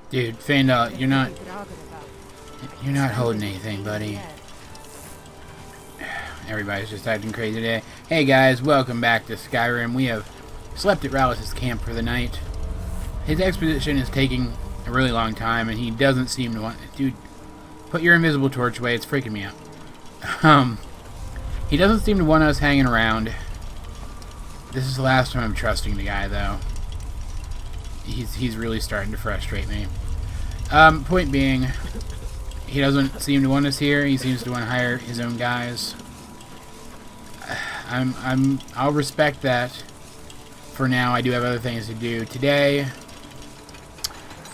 Dude, Fandal, you're not holding anything, buddy. Everybody's just acting crazy today. Hey guys, welcome back to Skyrim. We have slept at Rallis' camp for the night. His expedition is taking a really long time, and he doesn't seem to want... Dude, put your invisible torch away. It's freaking me out. He doesn't seem to want us hanging around. This is the last time I'm trusting the guy, though. He's really starting to frustrate me. Point being, he doesn't seem to want us here. He seems to want to hire his own guys. I'll respect that. For now, I do have other things to do today.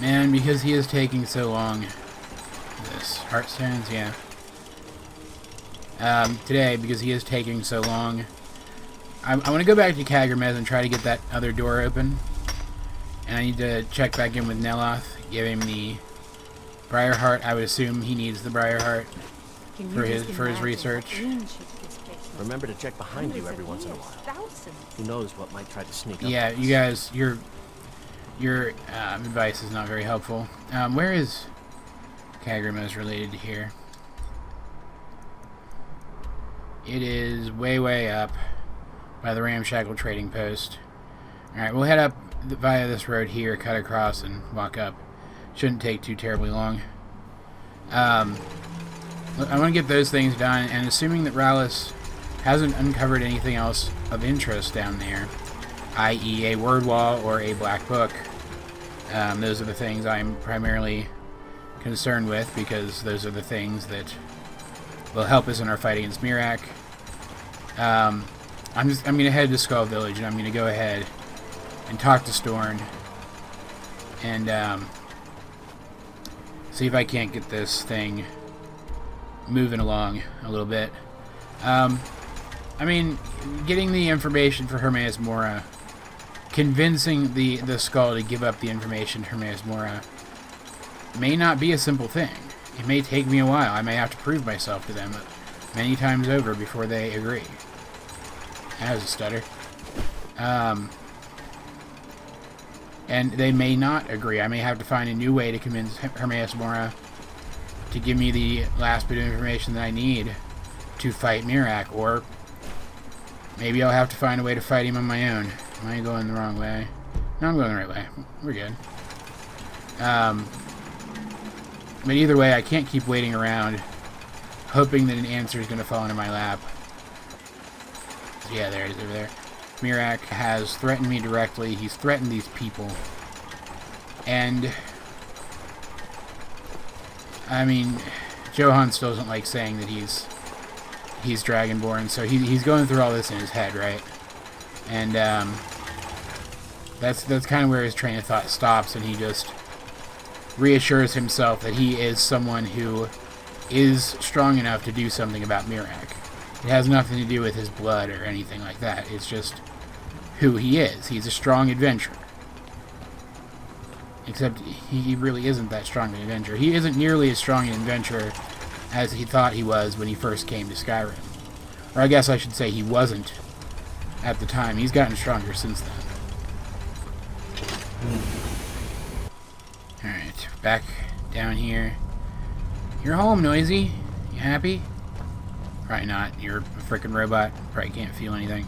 Man, because he is taking so long. This Heartstones, yeah. Today, because he is taking so long, I want to go back to Kagermez and try to get that other door open. And I need to check back in with Neloth, give him the Briarheart. I would assume he needs the Briarheart for his research. Remember to check behind you every once in a while. Who knows what might try to sneak up. Yeah, you guys, your advice is not very helpful. Where is Kagermez related to here? It is way up by the Ramshackle trading post. Alright, we'll head up via this road here, cut across, and walk up. Shouldn't take too terribly long. I want to get those things done, and assuming that Rallis hasn't uncovered anything else of interest down there, i.e. a word wall or a black book, those are the things I'm primarily concerned with, because those are the things that will help us in our fight against Miraak. I'm going to head to Skull Village, and I'm going to go ahead and talk to Storn and see if I can't get this thing moving along a little bit. I mean, getting the information for Hernândez Moira, convincing the skull to give up the information to Hernândez Moira may not be a simple thing. It may take me a while. I may have to prove myself to them many times over before they agree. That was a stutter. And they may not agree. I may have to find a new way to convince Hernândez Moira to give me the last bit of information that I need to fight Miraak, or maybe I'll have to find a way to fight him on my own. Am I going the wrong way? No, I'm going the right way. We're good. But either way, I can't keep waiting around hoping that an answer is going to fall into my lap. Yeah, there it is over there. Miraak has threatened me directly. He's threatened these people. And I mean, Johan still doesn't like saying that he's Dragonborn, so he's going through all this in his head, right? And that's kind of where his train of thought stops, and he just reassures himself that he is someone who is strong enough to do something about Miraak. It has nothing to do with his blood or anything like that. It's just who he is. He's a strong adventurer. Except he really isn't that strong an adventurer. He isn't nearly as strong an adventurer as he thought he was when he first came to Skyrim. Or I guess I should say he wasn't at the time. He's gotten stronger since then. Alright, back down here. You're home, Noisy. You happy? Probably not. You're a frickin' robot. Probably can't feel anything.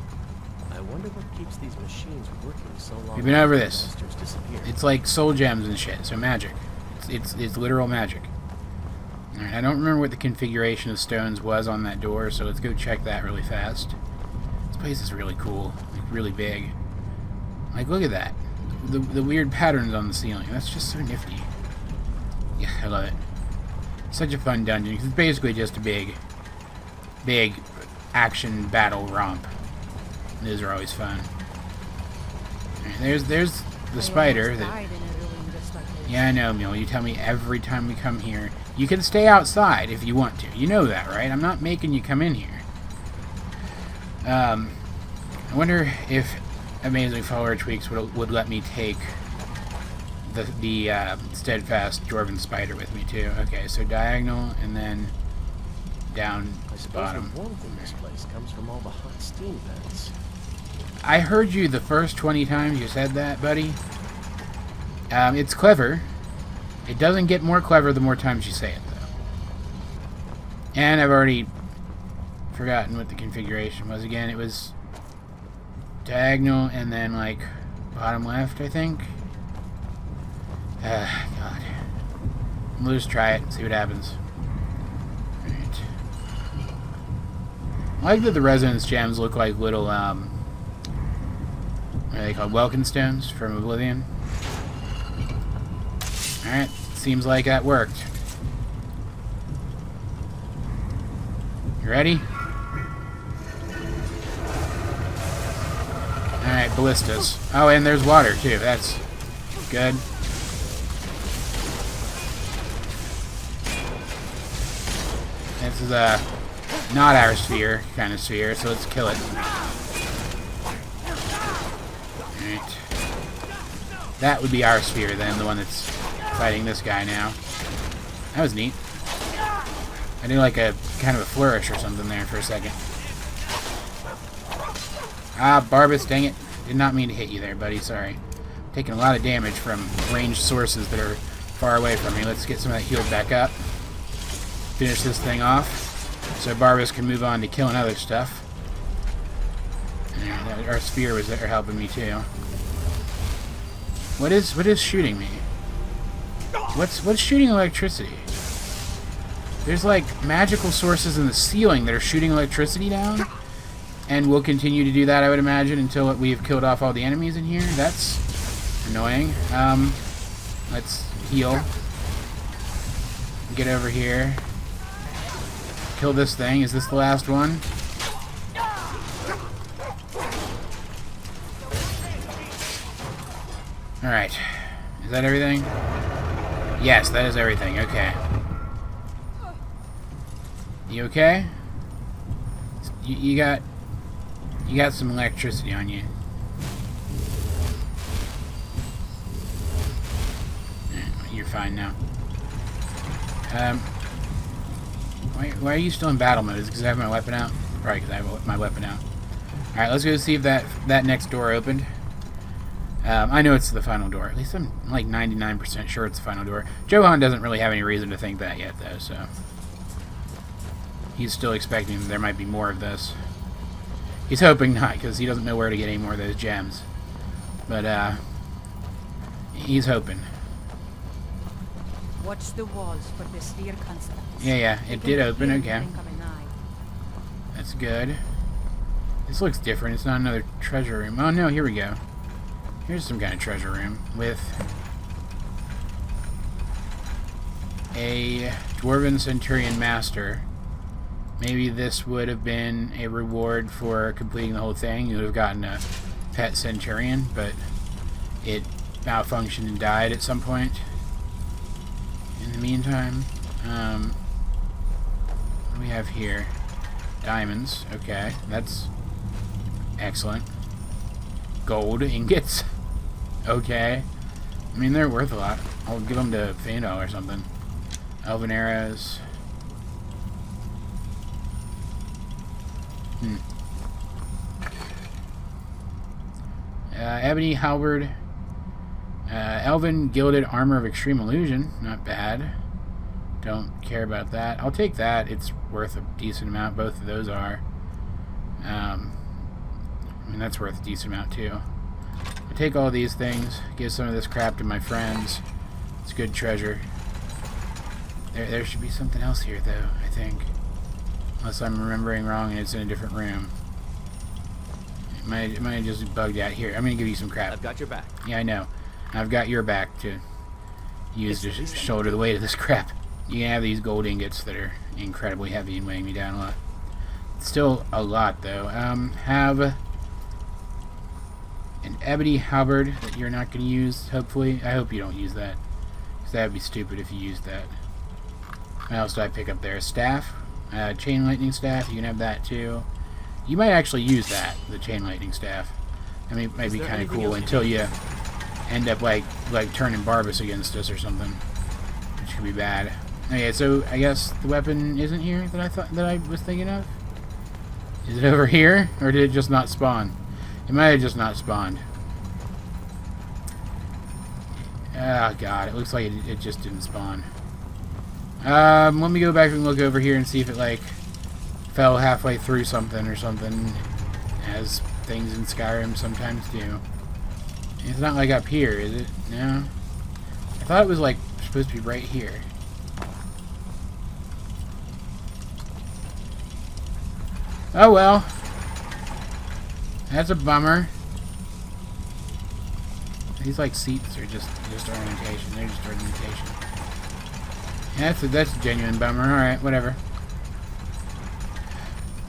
I wonder what keeps these machines working so long. We've been over this. It's like soul gems and shit, so magic. It's literal magic. Alright, I don't remember what the configuration of stones was on that door, so let's go check that really fast. This place is really cool. Like, really big. Like, look at that. The weird patterns on the ceiling. That's just so nifty. Yeah, I love it. Such a fun dungeon, because it's basically just a big action battle romp. Those are always fun. Right, there's the spider. Yeah, I know, Mule. You tell me every time we come here. You can stay outside if you want to. You know that, right? I'm not making you come in here. I wonder if Amazing Follower Tweaks would let me take the steadfast dwarven spider with me too. Okay, so diagonal and then down the bottom. The warmth in this place comes from all the hot steam vents. I heard you the first 20 times you said that, buddy. It's clever. It doesn't get more clever the more times you say it, though. And I've already forgotten what the configuration was again. It was diagonal and then, like, bottom left, I think. God. We'll just try it and see what happens. Alright. I like that the resonance gems look like little, what are they called? Welkin stones from Oblivion. Alright, seems like that worked. You ready? Alright, ballistas. Oh, and there's water, too. That's good. This is a not our sphere kind of sphere, so let's kill it. Alright. That would be our sphere then, the one that's fighting this guy now. That was neat. I did like a kind of a flourish or something there for a second. Ah, Barbas, dang it. Did not mean to hit you there, buddy. Sorry. Taking a lot of damage from ranged sources that are far away from me. Let's get some of that healed back up. Finish this thing off so Barbas can move on to killing other stuff. Yeah, our spear was there helping me too. What is shooting me? What's shooting electricity? There's like magical sources in the ceiling that are shooting electricity down, and we'll continue to do that, I would imagine, until we have killed off all the enemies in here. That's annoying. Let's heal. Get over here. Kill this thing. Is this the last one? Alright. Is that everything? Yes, that is everything. Okay. You okay? You got some electricity on you. You're fine now. Why are you still in battle mode? Is it because I have my weapon out? Probably because I have my weapon out. Alright, let's go see if that next door opened. I know it's the final door. At least I'm like 99% sure it's the final door. Johan doesn't really have any reason to think that yet, though, so... He's still expecting that there might be more of this. He's hoping not, because he doesn't know where to get any more of those gems. But, he's hoping. Watch the walls for the sphere constant. Yeah, it did open, okay. That's good. This looks different. It's not another treasure room. Oh, no, here we go. Here's some kind of treasure room with a Dwarven Centurion Master. Maybe this would have been a reward for completing the whole thing. You would have gotten a pet Centurion, but it malfunctioned and died at some point. In the meantime, what do we have here? Diamonds. Okay, that's excellent. Gold ingots. Okay. I mean, they're worth a lot. I'll give them to Fandal or something. Elven arrows. Ebony halberd. Elven gilded armor of extreme illusion. Not bad. Don't care about that. I'll take that. It's worth a decent amount. Both of those are. I mean, that's worth a decent amount too. I'll take all these things. Give some of this crap to my friends. It's good treasure. There should be something else here, though, I think. Unless I'm remembering wrong and it's in a different room. It might have just bugged out here. I'm going to give you some crap. I've got your back. Yeah, I know. I've got your back to use to shoulder the weight of this crap. You can have these gold ingots that are incredibly heavy and weighing me down a lot. Still a lot, though. Have an ebony halberd that you're not going to use, hopefully. I hope you don't use that, because that would be stupid if you used that. What else did I pick up there? Staff. Chain lightning staff. You can have that, too. You might actually use that, the chain lightning staff. I mean, it might be kind of cool until you end up, like turning Barbas against us or something. Which could be bad. Okay, so I guess the weapon isn't here that I was thinking of? Is it over here? Or did it just not spawn? It might have just not spawned. Oh god, it looks like it just didn't spawn. Let me go back and look over here and see if it, like, fell halfway through something or something, as things in Skyrim sometimes do. It's not like up here, is it? No? I thought it was, like, supposed to be right here. Oh well. That's a bummer. These, like, seats are just ornamentation. They're just ornamentation. Yeah, that's a genuine bummer. Alright, whatever.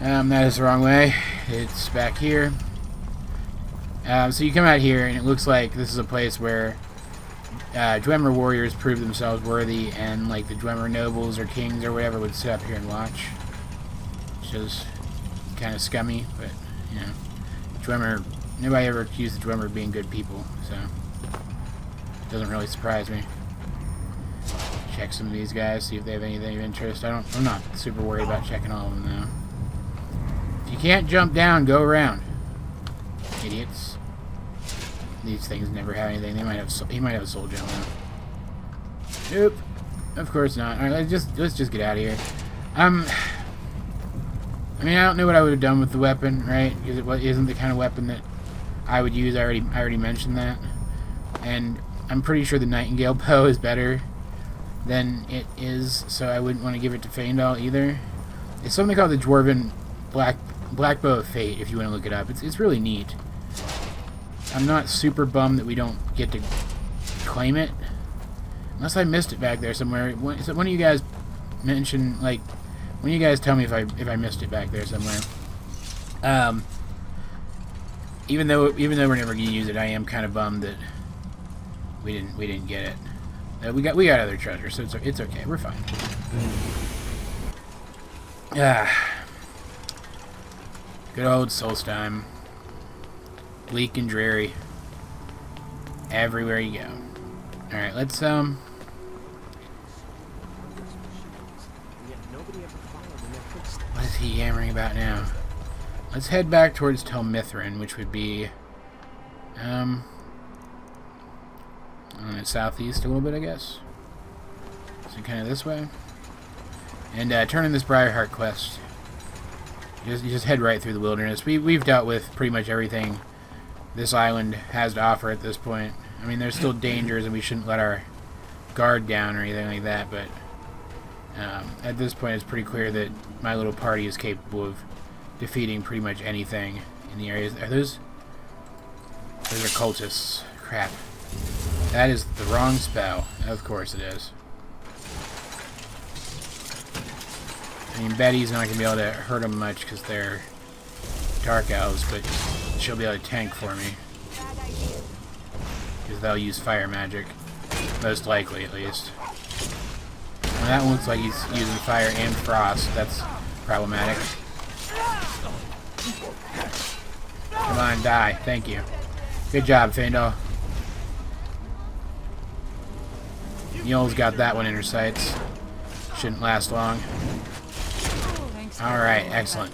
That is the wrong way. It's back here. So you come out here, and it looks like this is a place where Dwemer warriors prove themselves worthy, and, like, the Dwemer nobles or kings or whatever would sit up here and watch. Which is kind of scummy, but, you know. Dwemer... Nobody ever accused the Dwemer of being good people, so... It doesn't really surprise me. Check some of these guys, see if they have anything of interest. I'm not super worried about checking all of them, though. If you can't jump down, go around. Idiots. These things never have anything. They might have. He might have a soul gem though. Nope. Of course not. All right, let's just get out of here. I mean, I don't know what I would have done with the weapon, right? Because it isn't the kind of weapon that I would use. I already mentioned that, and I'm pretty sure the Nightingale bow is better than it is, so I wouldn't want to give it to Faendal either. It's something called the Dwarven Black Bow of Fate, if you want to look it up. It's really neat. I'm not super bummed that we don't get to claim it. Unless I missed it back there somewhere. One of you guys mention, like, when you guys tell me if I missed it back there somewhere. Even though we're never gonna use it, I am kind of bummed that we didn't get it. We got other treasure, so it's okay. We're fine. Good old Solstheim. Bleak and dreary. Everywhere you go. Alright, let's what is he yammering about now? Let's head back towards Tel Mithrin, which would be on the southeast a little bit, I guess. So kind of this way. And turn in this Briarheart quest. You just head right through the wilderness. We've dealt with pretty much everything this island has to offer at this point. I mean, there's still dangers, and we shouldn't let our guard down or anything like that, but at this point it's pretty clear that my little party is capable of defeating pretty much anything in the areas. Those are cultists. Crap. That is the wrong spell. Of course it is. I mean, Betty's not going to be able to hurt them much because they're dark elves, but she'll be able to tank for me. Because they'll use fire magic. Most likely, at least. Well, that one looks like he's using fire and frost. That's problematic. Come on, die. Thank you. Good job, Faendal. Mule's got that one in her sights. Shouldn't last long. Alright, excellent.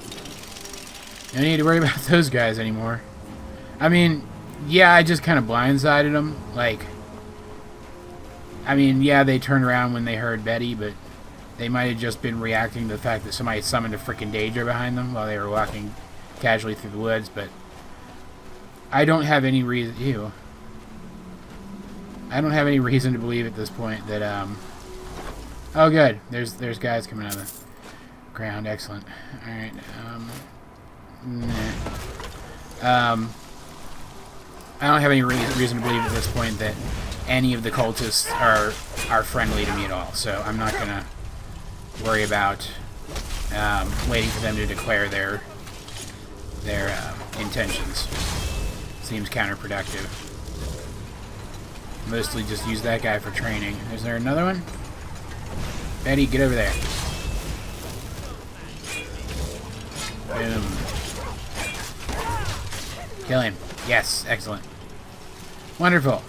No need to worry about those guys anymore. I mean, yeah, I just kind of blindsided them. Like, I mean, yeah, they turned around when they heard Betty, but they might have just been reacting to the fact that somebody summoned a freaking Daedra behind them while they were walking casually through the woods, but I don't have any reason... Ew. I don't have any reason to believe at this point that, oh, good. There's guys coming out of the ground. Excellent. Alright, I don't have any reason to believe at this point that any of the cultists are friendly to me at all, so I'm not gonna worry about waiting for them to declare their intentions. Seems counterproductive. Mostly just use that guy for training. Is there another one? Betty, get over there. Boom. Kill him. Yes, excellent. Wonderful.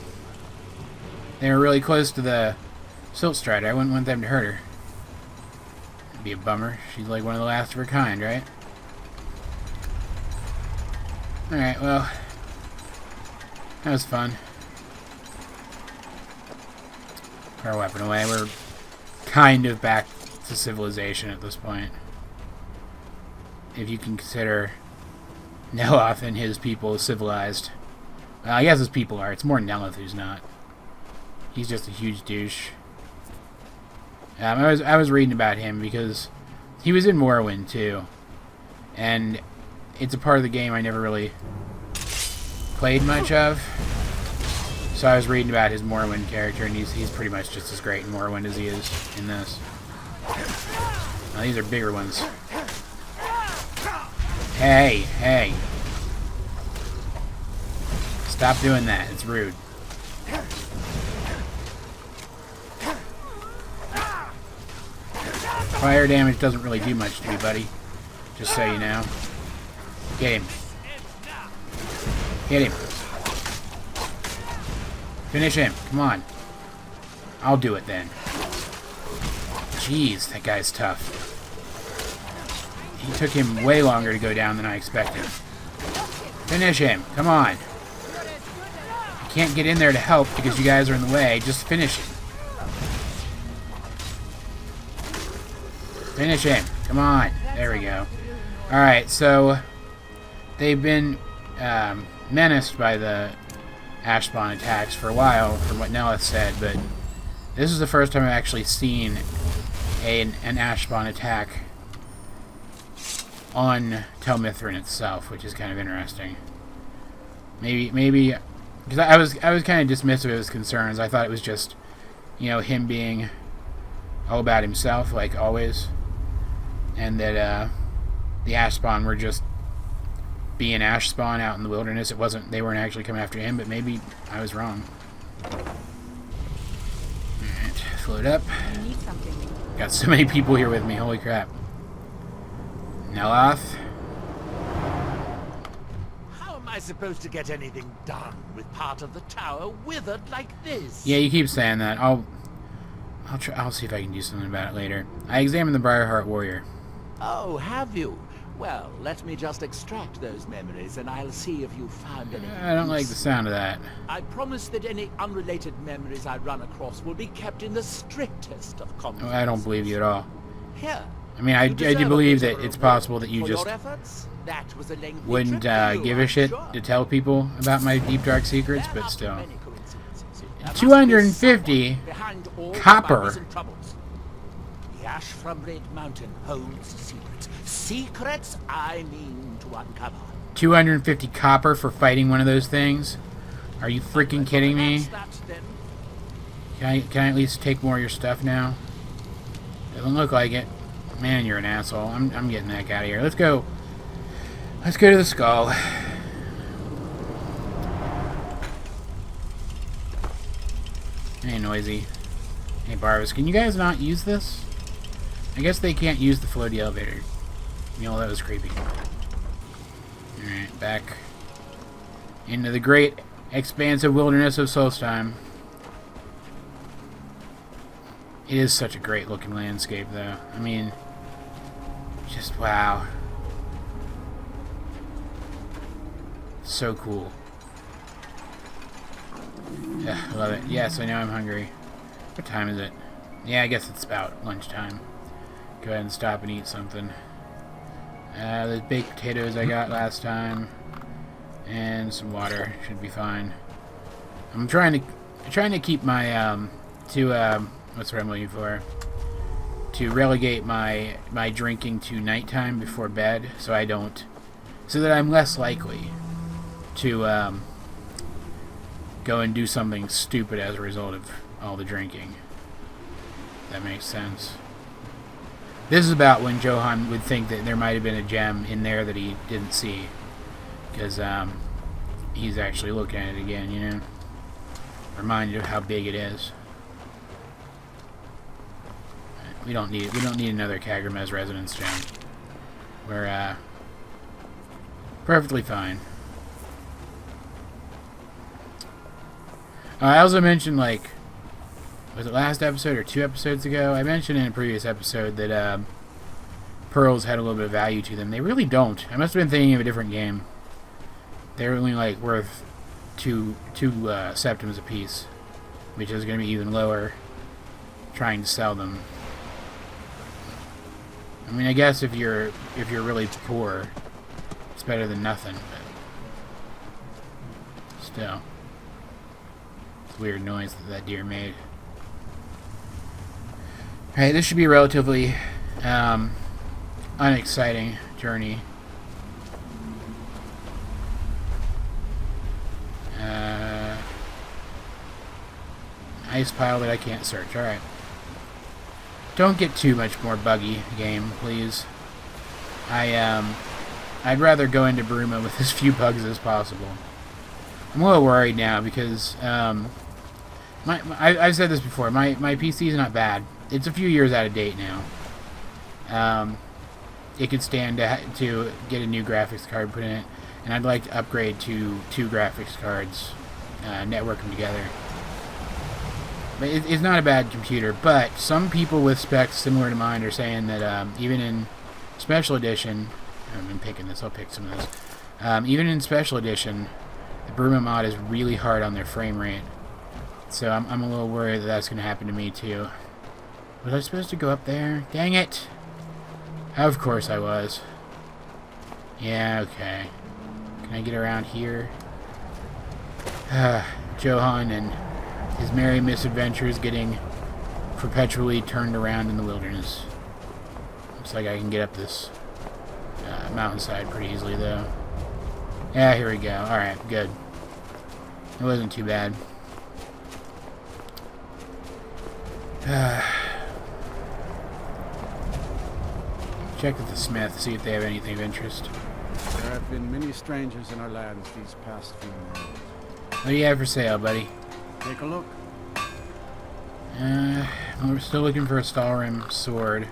They were really close to the Silt Strider. I wouldn't want them to hurt her. It'd be a bummer. She's like one of the last of her kind, right? Alright, well. That was fun. our weapon away. We're kind of back to civilization at this point. If you can consider Neloth and his people civilized. Well, I guess his people are. It's more Neloth who's not. He's just a huge douche. I was reading about him because he was in Morrowind too. And it's a part of the game I never really played much of. So I was reading about his Morrowind character, and he's pretty much just as great in Morrowind as he is in this. Now, these are bigger ones. Hey, hey. Stop doing that. It's rude. Fire damage doesn't really do much to me, buddy. Just so you know. Get him. Hit him. Finish him. Come on. I'll do it then. Jeez, that guy's tough. He took him way longer to go down than I expected. Finish him. Come on. I can't get in there to help because you guys are in the way. Just finish him. Finish him. Come on. There we go. Alright, so they've been menaced by the ash spawn attacks for a while, from what Neloth said, but this is the first time I've actually seen an ash spawn attack on Tel Mithryn itself, which is kind of interesting. Maybe because I was kind of dismissive of his concerns. I thought it was just, you know, him being all about himself, like always, and that the ash spawn were just being ash spawn out in the wilderness. They weren't actually coming after him, but maybe I was wrong. Alright, float up. Got so many people here with me, holy crap. Neloth. How am I supposed to get anything done with part of the tower withered like this? Yeah, you keep saying that. I'll see if I can do something about it later. I examined the Briarheart Warrior. Oh, have you? Well, let me just extract those memories and I'll see if you found anything. I don't like the sound of that. I promise that any unrelated memories I run across will be kept in the strictest of confidence. I don't believe you at all. Here. I mean, I do believe that it's possible that you just wouldn't give a shit to tell people about my deep dark secrets, but still. 250 copper. The ash from Red Mountain holds secrets. Secrets I mean to uncover. 250 copper for fighting one of those things? Are you freaking kidding me? Can I at least take more of your stuff now? Doesn't look like it. Man, you're an asshole. I'm getting the heck out of here. Let's go. Let's go to the skull. Hey, Noisy. Hey, Barvis. Can you guys not use this? I guess they can't use the floaty elevator. You know, that was creepy. Alright, back into the great expansive wilderness of Solstheim. It is such a great looking landscape, though. I mean, just wow. So cool. Yeah, I love it. Yes, I know I'm hungry. What time is it? Yeah, I guess it's about lunchtime. Go ahead and stop and eat something. Those baked potatoes I got last time, and some water should be fine. I'm trying to keep my what's what I'm looking for? To relegate my drinking to nighttime before bed, so that I'm less likely to go and do something stupid as a result of all the drinking. That makes sense. This is about when Johan would think that there might have been a gem in there that he didn't see, because he's actually looking at it again, you know, reminded of how big it is. We don't need another Kagramez resonance gem. We're perfectly fine. I also mentioned, like, was it last episode or 2 episodes ago? I mentioned in a previous episode that pearls had a little bit of value to them. They really don't. I must have been thinking of a different game. They're only like worth two septims apiece, which is going to be even lower trying to sell them. I mean, I guess if you're really poor, it's better than nothing, but still. It's a weird noise that deer made. Alright, this should be a relatively unexciting journey. Ice pile that I can't search. Alright. Don't get too much more buggy, game, please. I'd rather go into Bruma with as few bugs as possible. I'm a little worried now because I've said this before. My PC is not bad. It's a few years out of date now. It could stand to get a new graphics card put in it, and I'd like to upgrade to 2 graphics cards, network them together. But it's not a bad computer, but some people with specs similar to mine are saying that even in Special Edition, I've been picking this, I'll pick some of this. Even in Special Edition, the Bruma mod is really hard on their frame rate. So I'm a little worried that that's going to happen to me too. Was I supposed to go up there? Dang it! Of course I was. Yeah, okay. Can I get around here? Johan and his merry misadventures getting perpetually turned around in the wilderness. Looks like I can get up this mountainside pretty easily, though. Yeah, here we go. Alright, good. It wasn't too bad. Check with the smith, see if they have anything of interest. There have been many strangers in our lands these past few months. What do you have for sale, buddy? Take a look. Well, we're still looking for a Stalrim sword.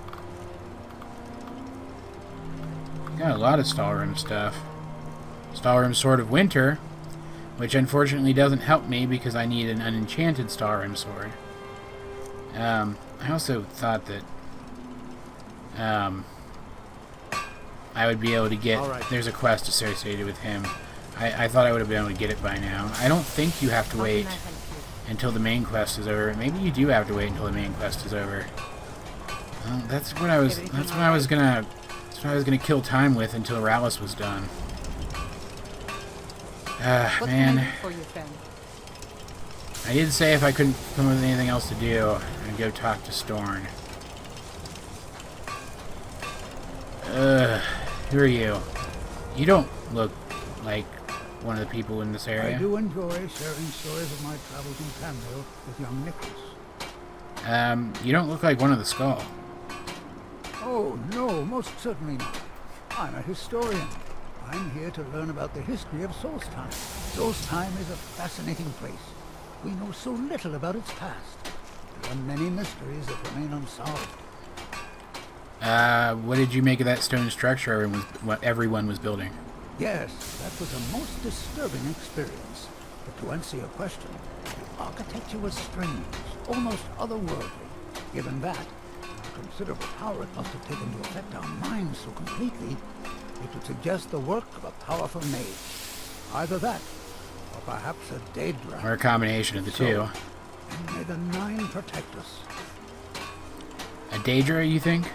Got a lot of Stalrim stuff. Stalrim Sword of Winter, which unfortunately doesn't help me because I need an unenchanted Stalrim sword. I also thought that I would be able to get... There's a quest associated with him. I thought I would have been able to get it by now. I don't think you have to wait until the main quest is over. Maybe you do have to wait until the main quest is over. Well, that's what I was gonna kill time with until Rallis was done. Man. I did say if I couldn't come up with anything else to do, I'd go talk to Storn. Who are you? You don't look like one of the people in this area. I do enjoy sharing stories of my travels in Tamriel with young Nicholas. You don't look like one of the Skull. Oh, no, most certainly not. I'm a historian. I'm here to learn about the history of Solstheim. Solstheim is a fascinating place. We know so little about its past. There are many mysteries that remain unsolved. What did you make of that stone structure everyone was building? Yes, that was a most disturbing experience. But to answer your question, the architecture was strange, almost otherworldly. Given that, the considerable power it must have taken to affect our minds so completely, it would suggest the work of a powerful mage. Either that, or perhaps a Daedra. Or a combination of the two. And may the Nine protect us. A Daedra, you think?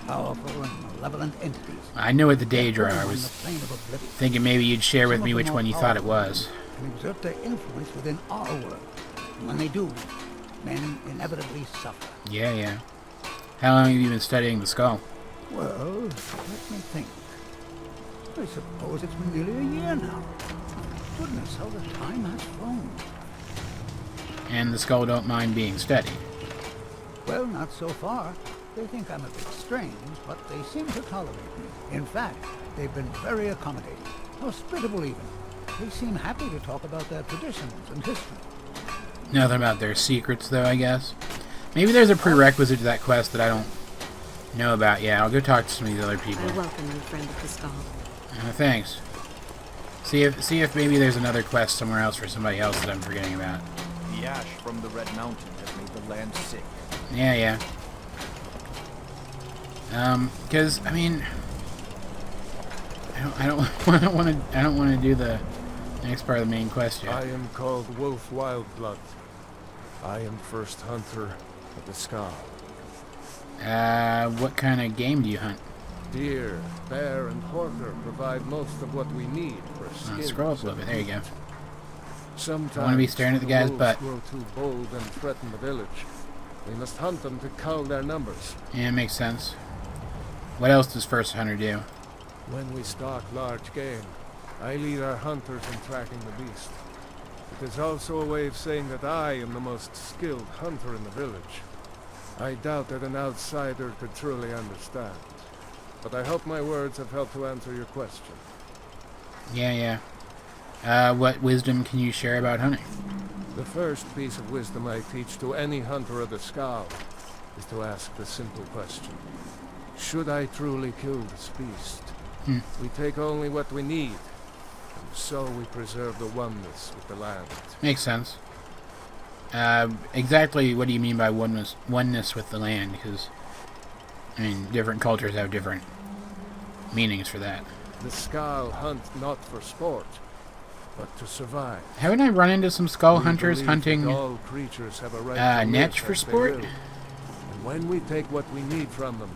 Powerful and malevolent entities. I know what the Daedra are. I was thinking maybe you'd share with me which one you thought it was. And exert their influence within our world. And when they do, men inevitably suffer. Yeah. How long have you been studying the skull? Well, let me think. I suppose it's been nearly a year now. Goodness, how the time has flown. And the skull don't mind being studied? Well, not so far. They think I'm a bit strange, but they seem to tolerate me. In fact, they've been very accommodating. Hospitable even. They seem happy to talk about their traditions and history. Nothing about their secrets, though, I guess. Maybe there's a prerequisite to that quest that I don't know about yet. I'll go talk to some of these other people. I welcome you, friend of the skull. Thanks. See if maybe there's another quest somewhere else for somebody else that I'm forgetting about. The ash from the Red Mountain has made the land sick. Yeah. Because I mean, I don't want to do the next part of the main quest yet. I am called Wolf Wildblood. I am first hunter at the Skull. What kind of game do you hunt? Deer, bear, and horker provide most of what we need for skins. Scroll up a little bit. There you go. Sometimes I want to be staring at the guy's wolves butt. grow too bold and threaten the village. We must hunt them to cull their numbers. Yeah, makes sense. What else does First Hunter do? When we stalk large game, I lead our hunters in tracking the beast. It is also a way of saying that I am the most skilled hunter in the village. I doubt that an outsider could truly understand. But I hope my words have helped to answer your question. Yeah. What wisdom can you share about hunting? The first piece of wisdom I teach to any hunter of the Skull is to ask the simple question. Should I truly kill this beast? We take only what we need, and so we preserve the oneness with the land. Makes sense. Exactly what do you mean by oneness with the land? Because, I mean, different cultures have different meanings for that. The Skull hunt not for sport, but to survive. Haven't I run into some skull We hunters believe hunting that all creatures have a right to nets live for as they sport? will. And when we take what we need from them,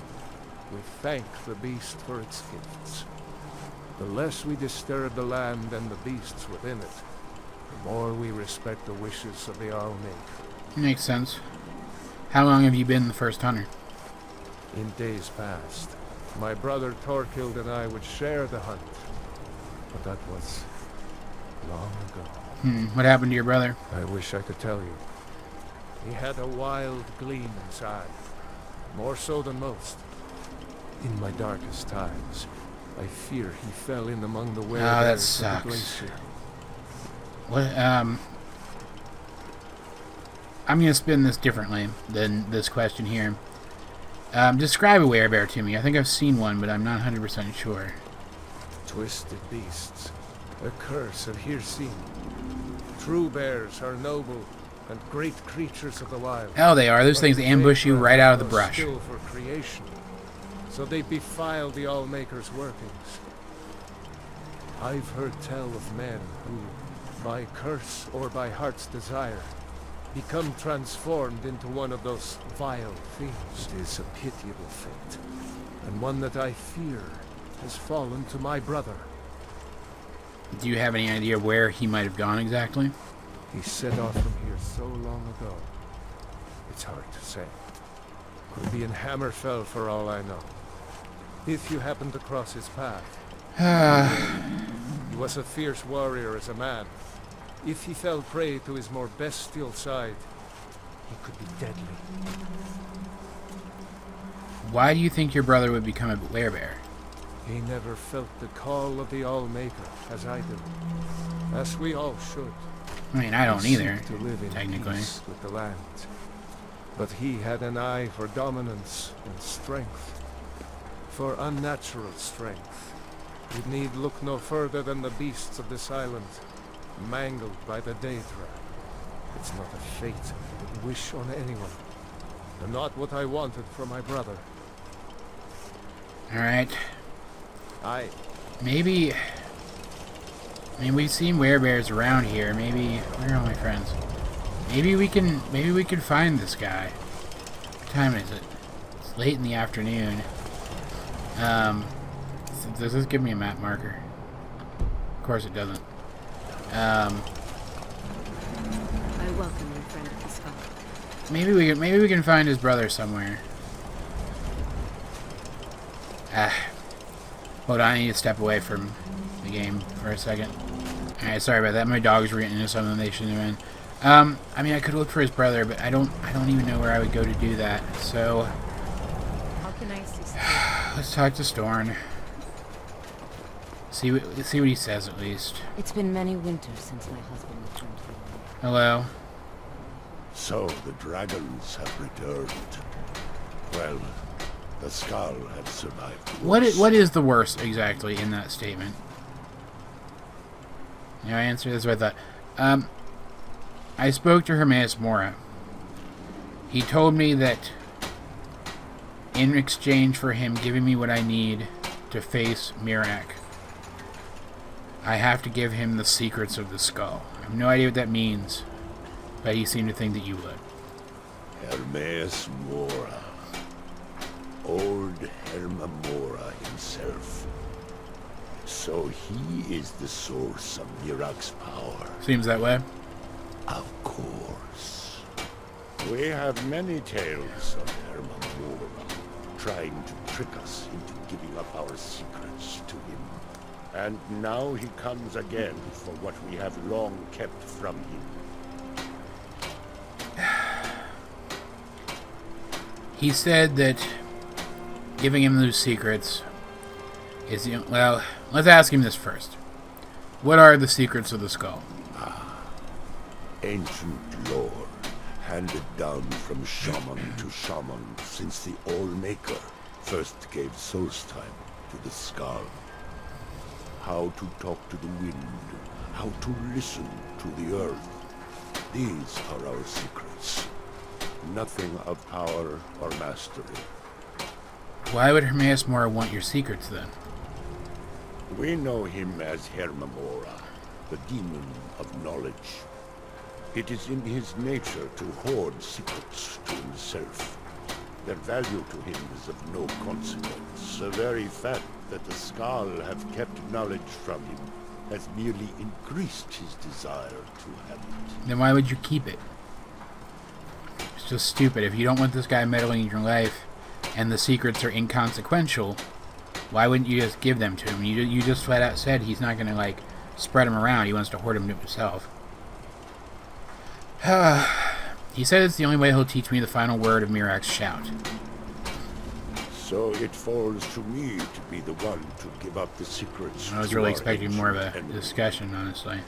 we thank the beast for its gifts. The less we disturb the land and the beasts within it, the more we respect the wishes of the All-Maker. Makes sense. How long have you been the First Hunter? In days past, my brother Torkild and I would share the hunt, but that was long ago. What happened to your brother? I wish I could tell you. He had a wild gleam inside, more so than most. In my darkest times, I fear he fell in among the werebears of the glacier. What, I'm gonna spin this differently than this question here. Describe a werebear to me. I think I've seen one, but I'm not 100% sure. Twisted beasts, a curse of here seen. True bears are noble and great creatures of the wild. Oh, they are. Those things ambush you right out of the brush. Skill for creation, so they defile the All-Maker's workings. I've heard tell of men who, by curse or by heart's desire, become transformed into one of those vile things. It is a pitiable fate, and one that I fear has fallen to my brother. Do you have any idea where he might have gone exactly? He set off from here so long ago. It's hard to say. Could be in Hammerfell for all I know. If you happen to cross his path. He was a fierce warrior as a man. If he fell prey to his more bestial side, he could be deadly. Why do you think your brother would become a werebear? He never felt the call of the All-Maker, as I do. As we all should. I mean, I don't We either, seek to live in technically. peace with the land. But he had an eye for dominance and strength. For unnatural strength. You'd need look no further than the beasts of this island, mangled by the Daedra. It's not a fate I would wish on anyone. And not what I wanted for my brother. Alright. Maybe... I mean, we've seen werebears around here. Maybe... Where are all my friends? Maybe we can find this guy. What time is it? It's late in the afternoon. Does this give me a map marker? Of course it doesn't. I welcome you, friend of the Skull. Maybe we can find his brother somewhere. Hold on, I need to step away from the game for a second. Alright, sorry about that. My dogs were getting into something they shouldn't have been. I mean, I could look for his brother, but I don't even know where I would go to do that. So, How can I assist you? let's talk to Storn. See what he says at least. It's been many winters since my husband returned home. Hello. So the dragons have returned. Well, the Skull have survived. What is the worst exactly in that statement? Yeah, I answered this with that. I spoke to Hernândez Moira. He told me that in exchange for him giving me what I need to face Miraak, I have to give him the secrets of the Skull. I have no idea what that means, but he seemed to think that you would. Hermes Moira. Old Herma Moira himself. So he is the source of Miraak's power. Seems that way. Of course. We have many tales of Herma Moira trying to trick us into giving up our secrets to him. And now he comes again for what we have long kept from him. He said that giving him those secrets is the... Well, let's ask him this first. What are the secrets of the skull? Ancient lore, handed down from shaman to shaman since the All-Maker first gave Solstheim to the skull. How to talk to the wind, how to listen to the earth. These are our secrets. Nothing of power or mastery. Why would Hermes Moira want your secrets then? We know him as Herma Moira, the demon of knowledge. It is in his nature to hoard secrets to himself. Their value to him is of no consequence. The very fact that the Skull have kept knowledge from him has merely increased his desire to have it. Then why would you keep it? It's just stupid. If you don't want this guy meddling in your life and the secrets are inconsequential, why wouldn't you just give them to him? You just flat out said he's not going to, like, spread them around. He wants to hoard them to himself. He said it's the only way he'll teach me the final word of Miraak's shout. So it falls to me to be the one to give up the secrets. I was to really our expecting more of a ancient enemy. discussion, honestly.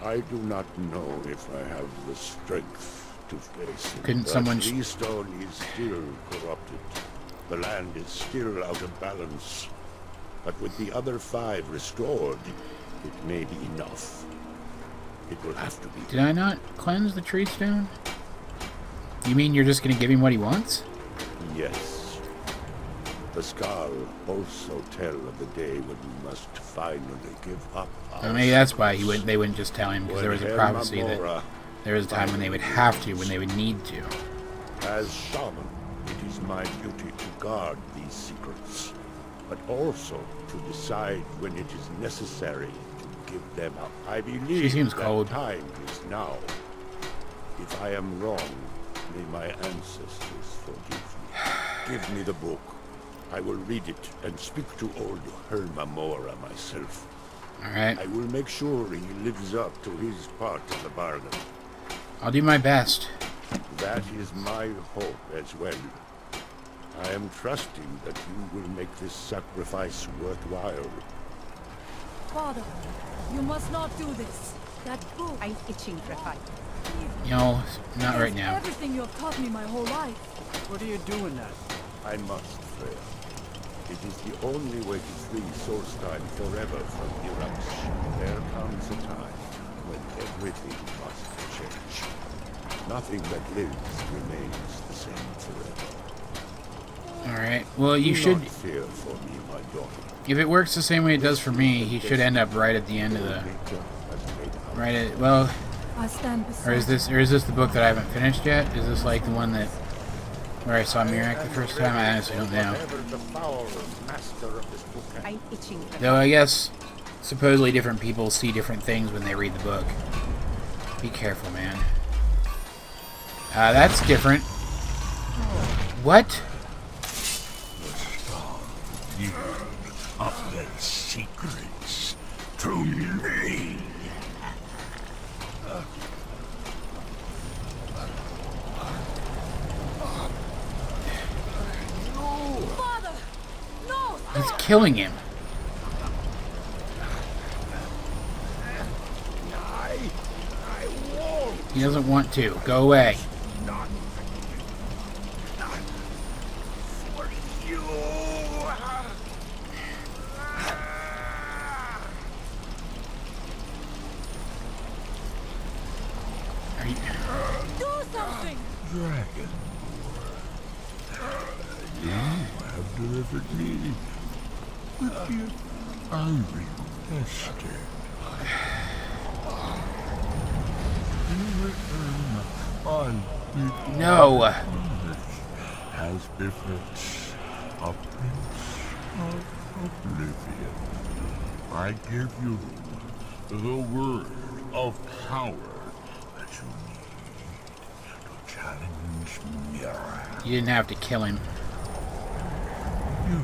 I do not know if I have the strength to face it. Couldn't but someone Keystone is still corrupted. The land is still out of balance. But with the other 5 restored, it may be enough. It will have to be. Did I not cleanse the tree stone? You mean you're just going to give him what he wants? Yes. The Skull also tell of the day when we must finally give up our Maybe that's why they wouldn't just tell him, because there was a When prophecy Herma that Moira there was a time when they would have to, when they would need to. As shaman, it is my duty to guard these secrets, but also to decide when it is necessary to give them up. I believe She seems that cold. time is now. If I am wrong, may my ancestors forgive me. Give me the book. I will read it and speak to old Herma Moira myself. Alright. I will make sure he lives up to his part of the bargain. I'll do my best. That is my hope as well. I am trusting that you will make this sacrifice worthwhile. Father, you must not do this. That book. I'm itching for a fight. You know, not right is now. Everything you have taught me my whole life. What are you doing now? I must, Freya. It is the only way to free Solstheim forever from Miraak. There comes a time when everything must change. Nothing that lives remains the same forever. Alright, well, you Do should... not fear for me, my daughter. If it works the same way it does for me, he should end up right at the end of the... Right at... Well... I stand beside Or is this the book that I haven't finished yet? Is this like the one that... Where I saw Miraak the first time? I honestly don't know. I'm itching for a Though I guess supposedly different people see different things when they read the book. Be careful, man. That's different. What? You of their secrets to me. Father! No! He's killing him. I won't. He doesn't want to. Go away. Not for you. Are you... Do something! Dragonborn, you have delivered me with the I requested. You return on No. As befits a prince of oblivion, I give you the word of power that you need to challenge Miraak. You didn't have to kill him. You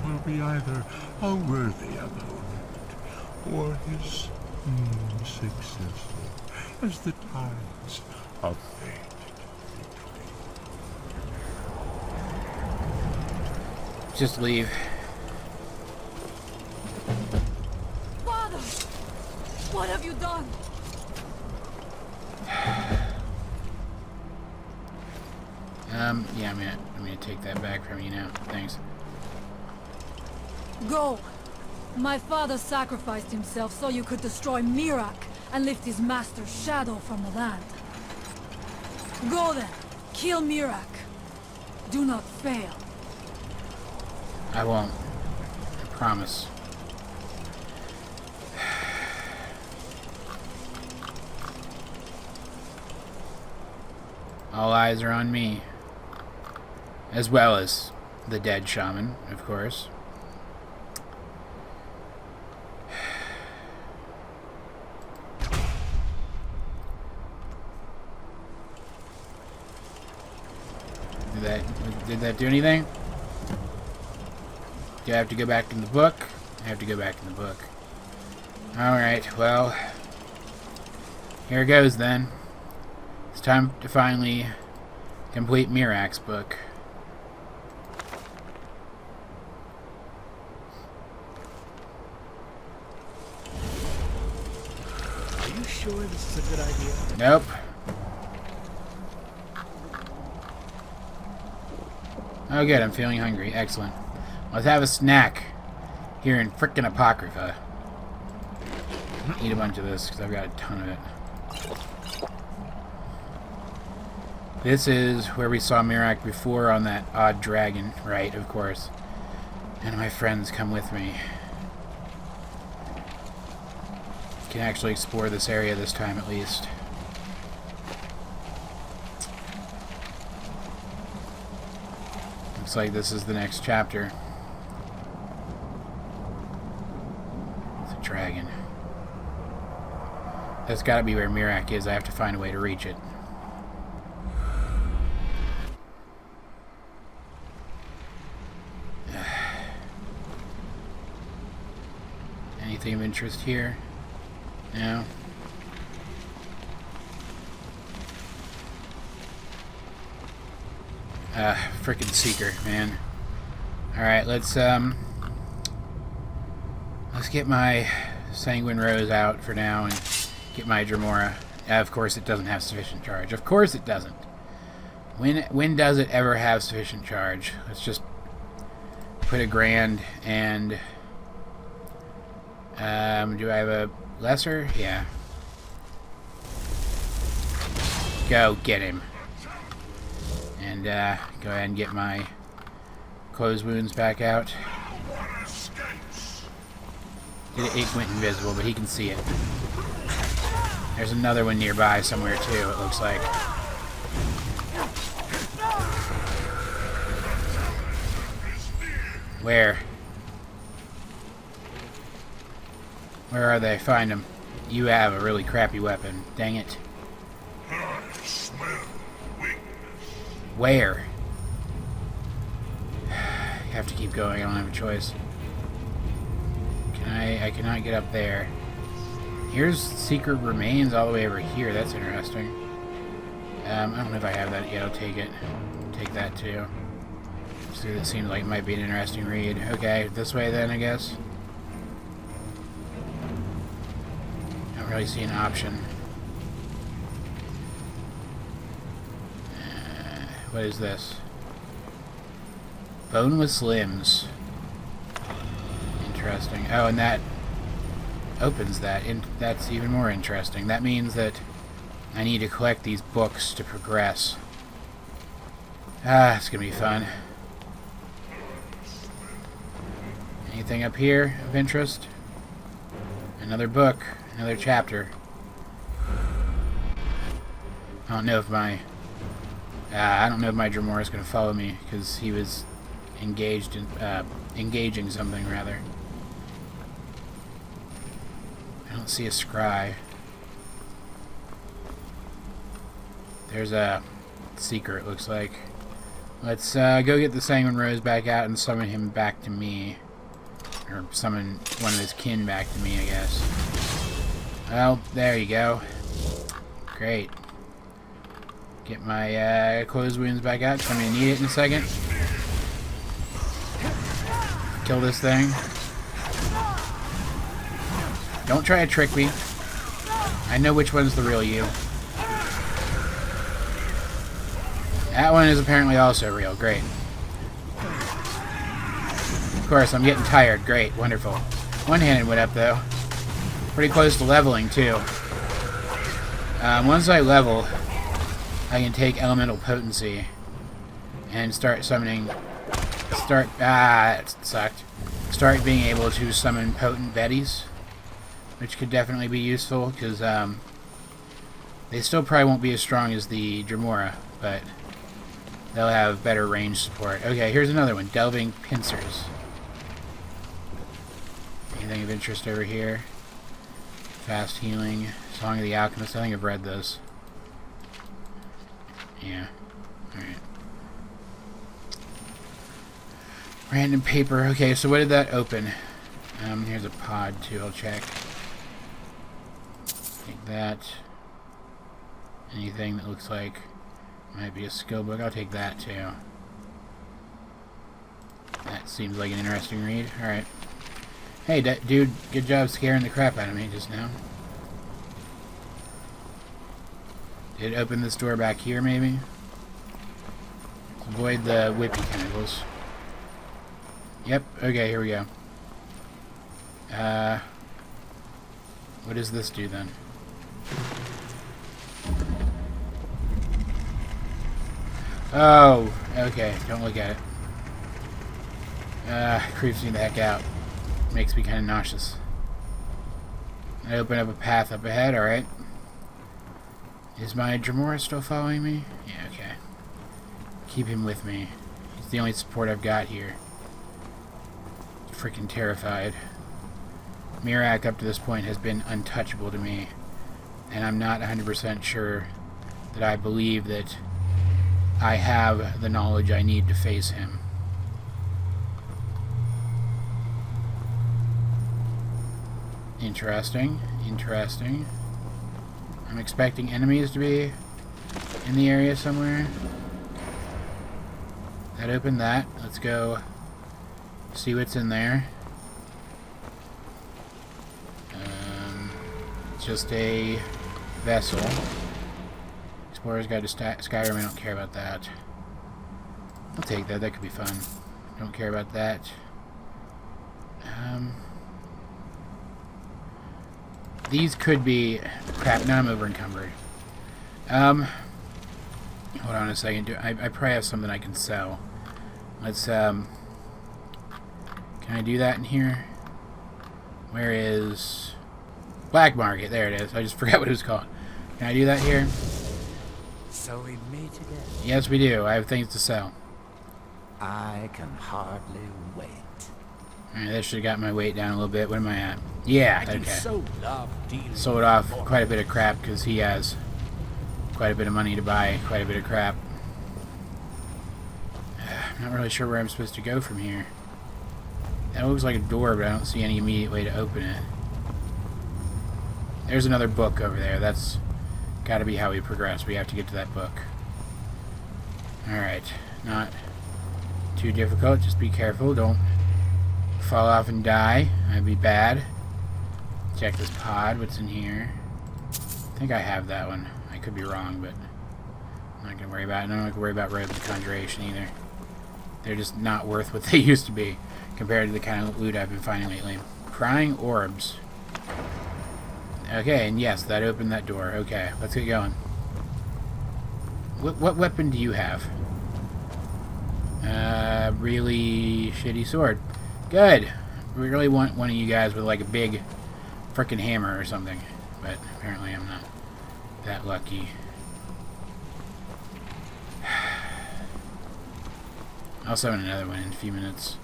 will be either a worthy opponent or his successor, as the tides of fate between. Just leave. Father! What have you done? Yeah, I'm gonna take that back from you now. Thanks. Go! My father sacrificed himself so you could destroy Miraak and lift his master's shadow from the land. Go then! Kill Miraak! Do not fail. I won't. I promise. All eyes are on me. As well as the dead shaman, of course. Did that do anything? Do I have to go back in the book? I have to go back in the book. Alright, well, here goes then. It's time to finally complete Miraak's book. Are you sure this is a good idea? Nope. Oh good, I'm feeling hungry. Excellent. Let's have a snack here in frickin' Apocrypha. Eat a bunch of this because I've got a ton of it. This is where we saw Miraak before on that odd dragon, right, of course. And my friends come with me. Can actually explore this area this time at least. Looks like this is the next chapter. It's a dragon. That's gotta be where Miraak is. I have to find a way to reach it. Anything of interest here? No. Frickin' seeker, man. Alright, let's get my Sanguine Rose out for now and get my Dremora. Of course it doesn't have sufficient charge. Of course it doesn't. When does it ever have sufficient charge? Let's just put a grand and do I have a lesser? Yeah. Go get him. And go ahead and get my closed wounds back out. It went invisible, but he can see it. There's another one nearby somewhere too, it looks like. Where? Where are they? Find them. You have a really crappy weapon. Dang it. Where? I have to keep going. I don't have a choice. I cannot get up there. Here's Secret Remains all the way over here. That's interesting. I don't know if I have that yet. I'll take it. Take that too. So it seems like it might be an interesting read. Okay, this way then, I guess. I don't really see an option. What is this? Boneless limbs. Interesting. Oh, and that opens that. That's even more interesting. That means that I need to collect these books to progress. Ah, it's gonna be fun. Anything up here of interest? Another book. Another chapter. I don't know if my I don't know if my Dremora is going to follow me, because he was engaged in, engaging something, rather. I don't see a scry. There's a seeker, it looks like. Let's go get the Sanguine Rose back out and summon him back to me. Or summon one of his kin back to me, I guess. Well, there you go. Great. Get my closed wounds back out, because I'm going to need it in a second. Kill this thing. Don't try to trick me. I know which one's the real you. That one is apparently also real. Great. Of course, I'm getting tired. Great. Wonderful. One-handed went up, though. Pretty close to leveling, too. Once I level, I can take Elemental Potency and start summoning... that sucked. Start being able to summon Potent Betties, which could definitely be useful, because they still probably won't be as strong as the Dremora, but they'll have better range support. Okay, here's another one. Delving Pincers. Anything of interest over here? Fast Healing. Song of the Alchemist. I think I've read those. Yeah. Alright. Random paper. Okay, so what did that open? Here's a pod, too. I'll check. Take that. Anything that looks like might be a skill book. I'll take that, too. That seems like an interesting read. Alright. Hey, dude, good job scaring the crap out of me just now. Did it open this door back here, maybe? Let's avoid the whippy tentacles. Yep, okay, here we go. What does this do, then? Oh, okay, don't look at it. Creeps me the heck out. Makes me kind of nauseous. I open up a path up ahead, alright. Is my Dremora still following me? Yeah, okay. Keep him with me. He's the only support I've got here. Freaking terrified. Miraak up to this point has been untouchable to me, and I'm not 100% sure that I believe that I have the knowledge I need to face him. Interesting. Interesting. I'm expecting enemies to be in the area somewhere. That opened that. Let's go see what's in there. It's just a vessel. Explorer's Guide to Skyrim. I don't care about that. I'll take that. That could be fun. Don't care about that. These could be... Crap, now I'm over encumbered. Hold on a second. I probably have something I can sell. Let's, Can I do that in here? Where is... Black Market. There it is. I just forgot what it was called. Can I do that here? So we meet again. Yes, we do. I have things to sell. I can hardly wait. Alright, that should have got my weight down a little bit. What am I at? Yeah, okay. Sold off quite a bit of crap because he has quite a bit of money to buy quite a bit of crap. I'm not really sure where I'm supposed to go from here. That looks like a door, but I don't see any immediate way to open it. There's another book over there. That's got to be how we progress. We have to get to that book. Alright. Not too difficult. Just be careful. Don't fall off and die. That'd be bad. Check this pod. What's in here? I think I have that one. I could be wrong, but I'm not going to worry about it. I'm not going to worry about Robes of Conjuration either. They're just not worth what they used to be compared to the kind of loot I've been finding lately. Prying Orbs. Okay, and yes, that opened that door. Okay, let's get going. What weapon do you have? Really shitty sword. Good. We really want one of you guys with like a big frickin' hammer or something. But apparently I'm not that lucky. I'll summon another one in a few minutes.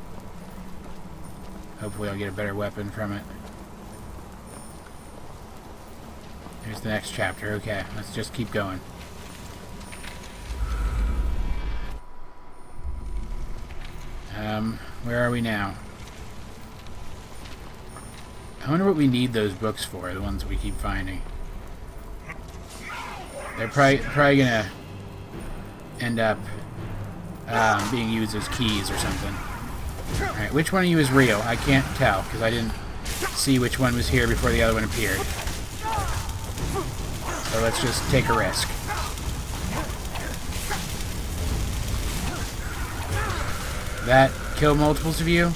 Hopefully I'll get a better weapon from it. Here's the next chapter. Okay, let's just keep going. Where are we now? I wonder what we need those books for, the ones we keep finding. They're probably gonna end up being used as keys or something. Alright, which one of you is real? I can't tell, because I didn't see which one was here before the other one appeared. So let's just take a risk. That kill multiples of you?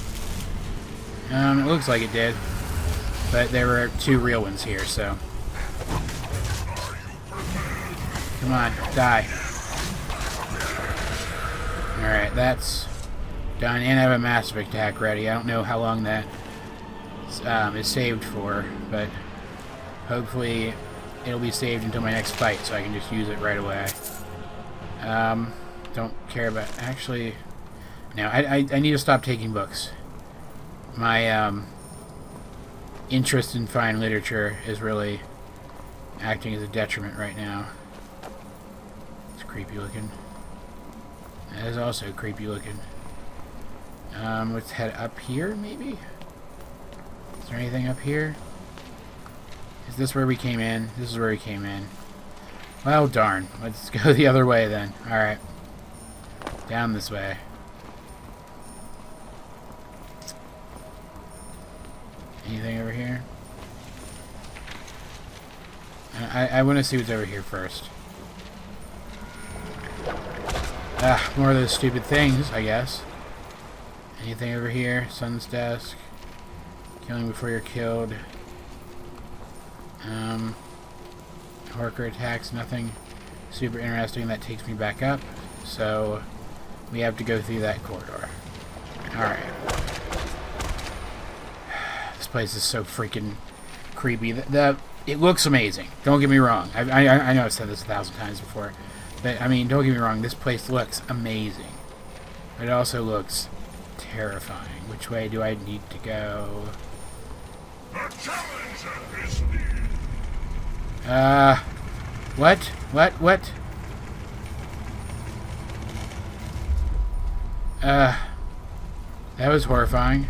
It looks like it did. But there were 2 real ones here, so... Come on, die. Alright, that's done. And I have a massive attack ready. I don't know how long that is saved for, but hopefully it'll be saved until my next fight, so I can just use it right away. Don't care about... Actually... No, I need to stop taking books. My interest in fine literature is really acting as a detriment right now. It's creepy looking. That is also creepy looking. Let's head up here, maybe? Is there anything up here? Is this where we came in? This is where we came in. Well, darn. Let's go the other way then. Alright. Down this way. Anything over here? I want to see what's over here first. More of those stupid things, I guess. Anything over here? Sun's desk. Killing before you're killed. Horker attacks, nothing super interesting. That takes me back up. So, we have to go through that corridor. Alright. This place is so freaking creepy. It looks amazing. Don't get me wrong. I know I've said this 1,000 times before. But, I mean, don't get me wrong. This place looks amazing. But it also looks terrifying. Which way do I need to go? What? That was horrifying.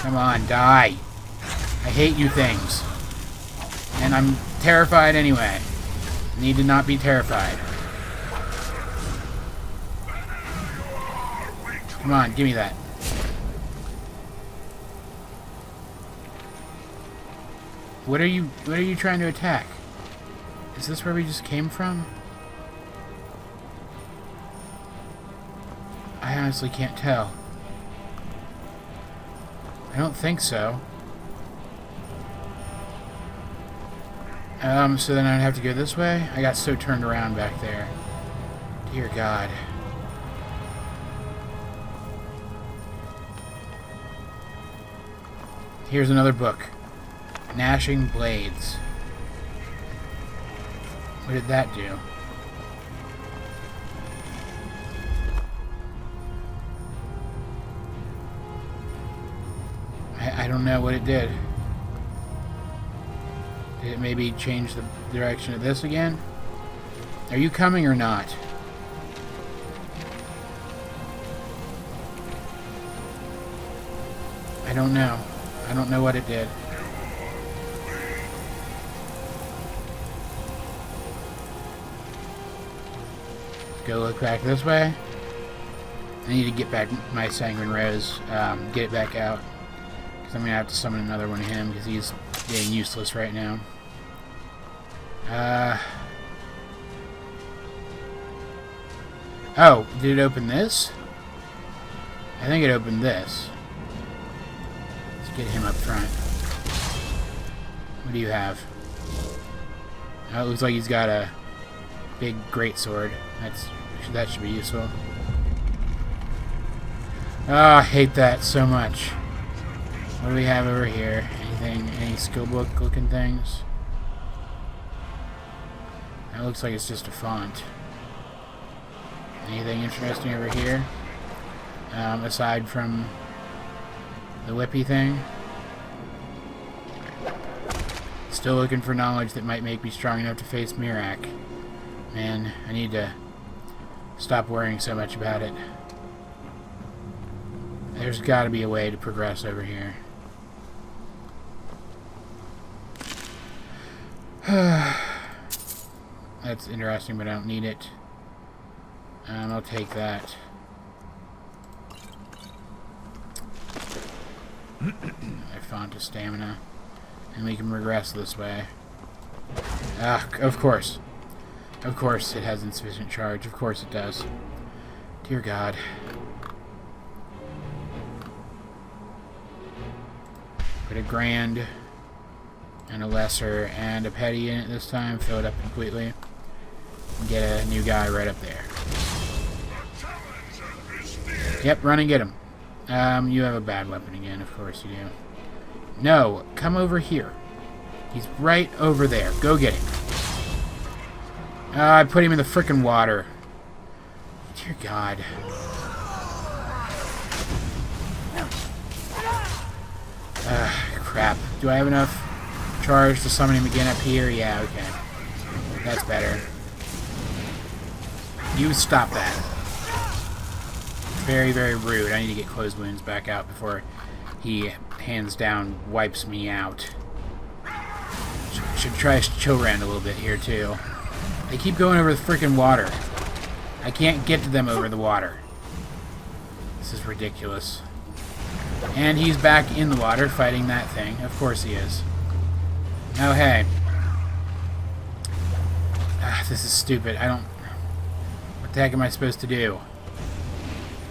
Come on, die. I hate you things. And I'm terrified anyway. Need to not be terrified. Come on, give me that. What are you trying to attack? Is this where we just came from? I honestly can't tell. I don't think so. So then I'd have to go this way? I got so turned around back there. Dear God. Here's another book. Gnashing Blades. What did that do? I don't know what it did. Did it maybe change the direction of this again? Are you coming or not? I don't know. I don't know what it did. Go look back this way. I need to get back my Sanguine Rose, get it back out. Because I'm going to have to summon another one of him because he's being useless right now. Oh, did it open this? I think it opened this. Let's get him up front. What do you have? Oh, it looks like he's got a big greatsword. That should be useful. Oh, I hate that so much. What do we have over here? Anything, any skill book looking things? That looks like it's just a font. Anything interesting over here? Aside from the whippy thing? Still looking for knowledge that might make me strong enough to face Miraak. Man, I need to stop worrying so much about it. There's got to be a way to progress over here. That's interesting, but I don't need it. I'll take that. I found a stamina. And we can regress this way. Ah, of course. Of course it has insufficient charge. Of course it does. Dear God. Put a grand and a lesser and a petty in it this time. Fill it up completely. And get a new guy right up there. Yep, run and get him. You have a bad weapon again. Of course you do. No, come over here. He's right over there. Go get him. I put him in the frickin' water. Dear God. Crap. Do I have enough charge to summon him again up here? Yeah, okay. That's better. You stop that. Very, very rude. I need to get closed wounds back out before he, hands down, wipes me out. Should try to chill around a little bit here, too. They keep going over the freaking water. I can't get to them over the water. This is ridiculous. And he's back in the water fighting that thing. Of course he is. Oh, hey. This is stupid. I don't... What the heck am I supposed to do?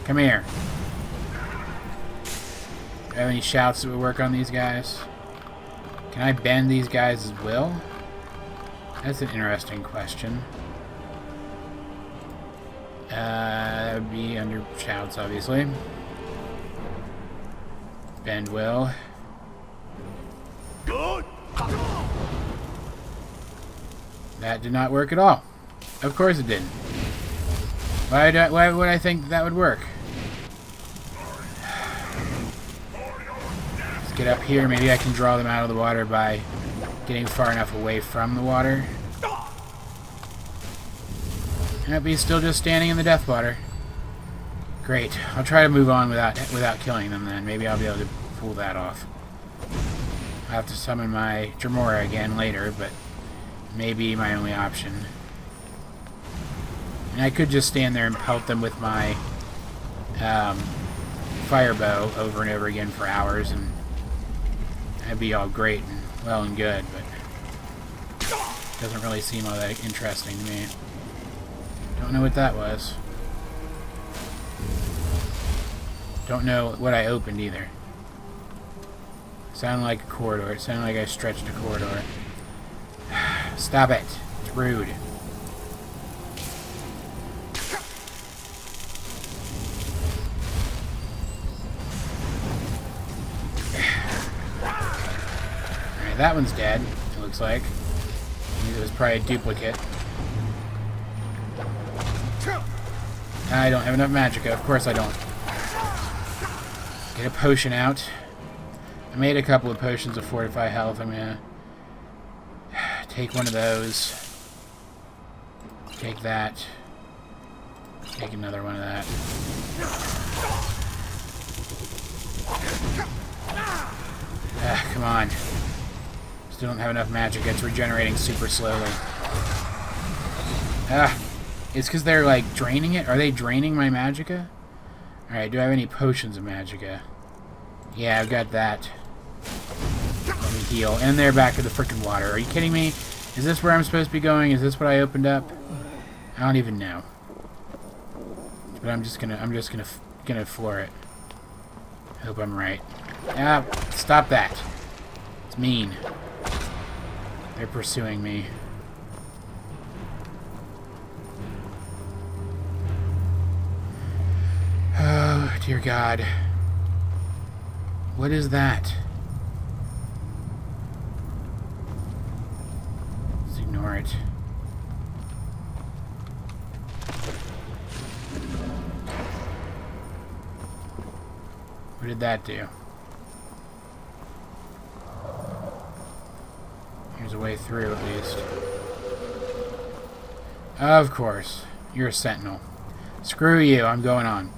Come here. Do I have any shouts that would work on these guys? Can I bend these guys' will? That's an interesting question. That would be under shouts, obviously. Bend will. That did not work at all. Of course it didn't. Why would I think that would work? Let's get up here. Maybe I can draw them out of the water by getting far enough away from the water. Yep, he's still just standing in the death water. Great. I'll try to move on without killing them then. Maybe I'll be able to pull that off. I'll have to summon my Moira again later, but maybe my only option. And I could just stand there and pelt them with my fire bow over and over again for hours, and that'd be all great and well and good, but it doesn't really seem all that interesting to me. Don't know what that was. Don't know what I opened either. Sounded like a corridor. It sounded like I stretched a corridor. Stop it. It's rude. Alright, that one's dead, it looks like. It was probably a duplicate. I don't have enough magicka. Of course I don't. Get a potion out. I made a couple of potions of fortify health. I'm gonna take one of those. Take that. Take another one of that. Come on. Still don't have enough magic. It's regenerating super slowly. It's because they're like draining it. Are they draining my magicka? Alright, do I have any potions of magicka? Yeah, I've got that. Let me heal. And they're back to the frickin' water. Are you kidding me? Is this where I'm supposed to be going? Is this what I opened up? I don't even know. But I'm just gonna floor it. I hope I'm right. Ah, stop that. It's mean. They're pursuing me. Oh, dear God. What is that? Let's ignore it. What did that do? There's a way through, at least. Of course. You're a sentinel. Screw you, I'm going on.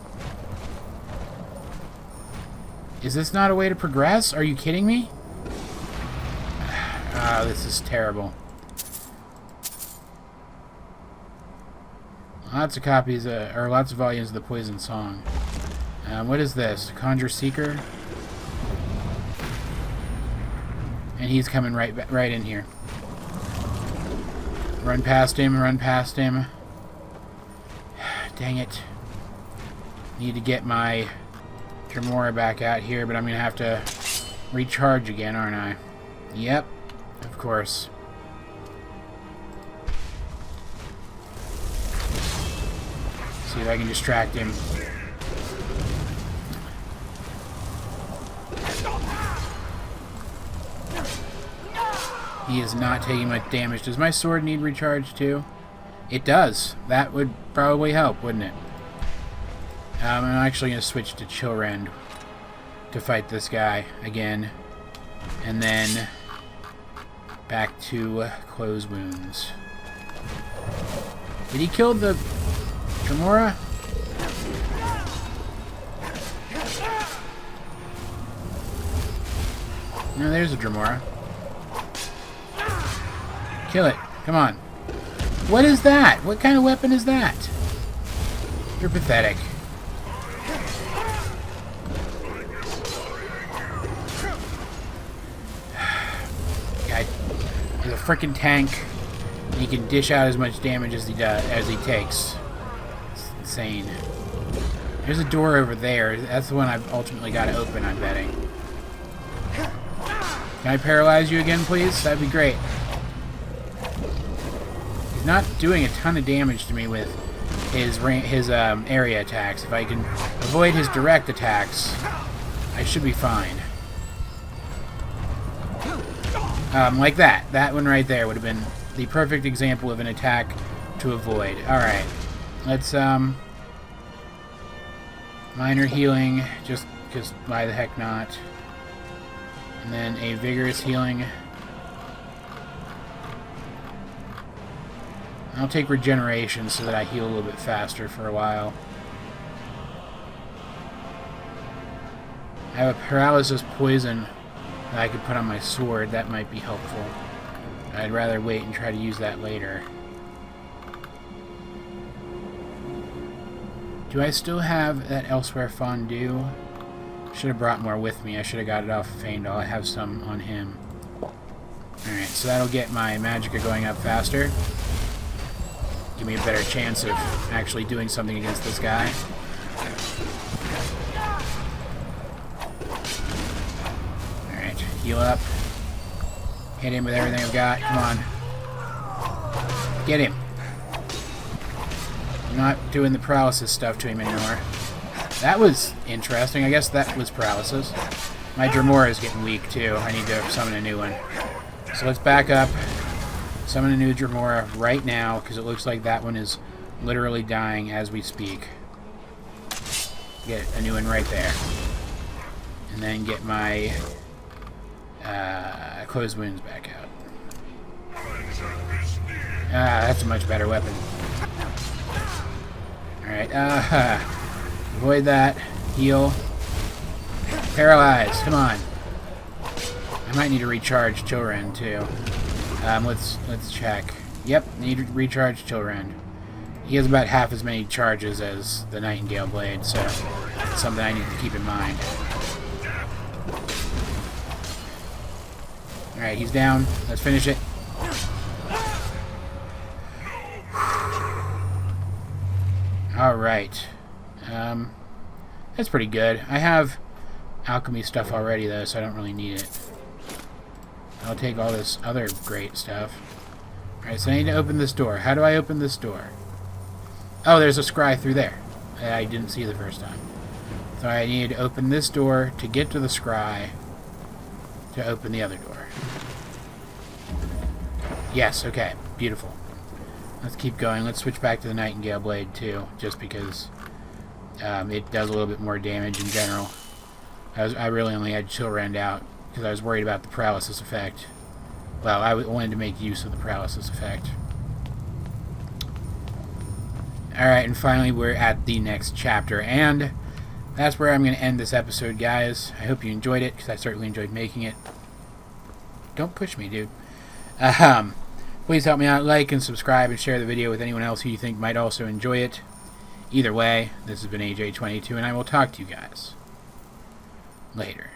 Is this not a way to progress? Are you kidding me? Ah, this is terrible. Lots of copies, or lots of volumes of the Poison Song. What is this? Conjure Seeker? And he's coming right in here. Run past him, run past him. Dang it. Need to get my Dremora back out here, but I'm going to have to recharge again, aren't I? Yep, of course. See if I can distract him. He is not taking much damage. Does my sword need recharge too? It does. That would probably help, wouldn't it? I'm actually going to switch to Chillrend to fight this guy again. And then back to Close Wounds. Did he kill the Dremora? No, there's a Dremora. Kill it. Come on. What is that? What kind of weapon is that? You're pathetic. Guy is a frickin' tank. And he can dish out as much damage as he takes. It's insane. There's a door over there. That's the one I've ultimately got to open, I'm betting. Can I paralyze you again, please? That'd be great. He's not doing a ton of damage to me with his area attacks. If I can avoid his direct attacks, I should be fine. Like that. That one right there would have been the perfect example of an attack to avoid. Alright. Let's, minor healing, just because why the heck not. And then a vigorous healing. I'll take regeneration so that I heal a little bit faster for a while. I have a paralysis poison that I could put on my sword. That might be helpful. I'd rather wait and try to use that later. Do I still have that Elsewhere Fondue? Should have brought more with me. I should have got it off of Faendal. I have some on him. Alright, so that'll get my magicka going up faster. Give me a better chance of actually doing something against this guy. Alright, heal up. Hit him with everything I've got. Come on. Get him. I'm not doing the paralysis stuff to him anymore. That was interesting. I guess that was paralysis. My Dremora is getting weak too. I need to summon a new one. So let's back up. Summon a new Dremora right now, because it looks like that one is literally dying as we speak. Get a new one right there. And then get my Closed Wounds back out. That's a much better weapon. Alright, avoid that. Heal. Paralyze. Come on. I might need to recharge Chillrend too. Let's check. Yep, need to recharge Chillrend. He has about half as many charges as the Nightingale Blade, so it's something I need to keep in mind. Alright, he's down. Let's finish it. Alright. That's pretty good. I have alchemy stuff already, though, so I don't really need it. I'll take all this other great stuff. Alright, so I need to open this door. How do I open this door? Oh, there's a scry through there. I didn't see the first time. So I need to open this door to get to the scry to open the other door. Yes, okay. Beautiful. Let's keep going. Let's switch back to the Nightingale Blade, too, just because it does a little bit more damage in general. I really only had Chill Rend out because I was worried about the paralysis effect. Well, I wanted to make use of the paralysis effect. Alright, and finally we're at the next chapter, and that's where I'm going to end this episode, guys. I hope you enjoyed it, because I certainly enjoyed making it. Don't push me, dude. Please help me out, like and subscribe, and share the video with anyone else who you think might also enjoy it. Either way, this has been AJ22, and I will talk to you guys later.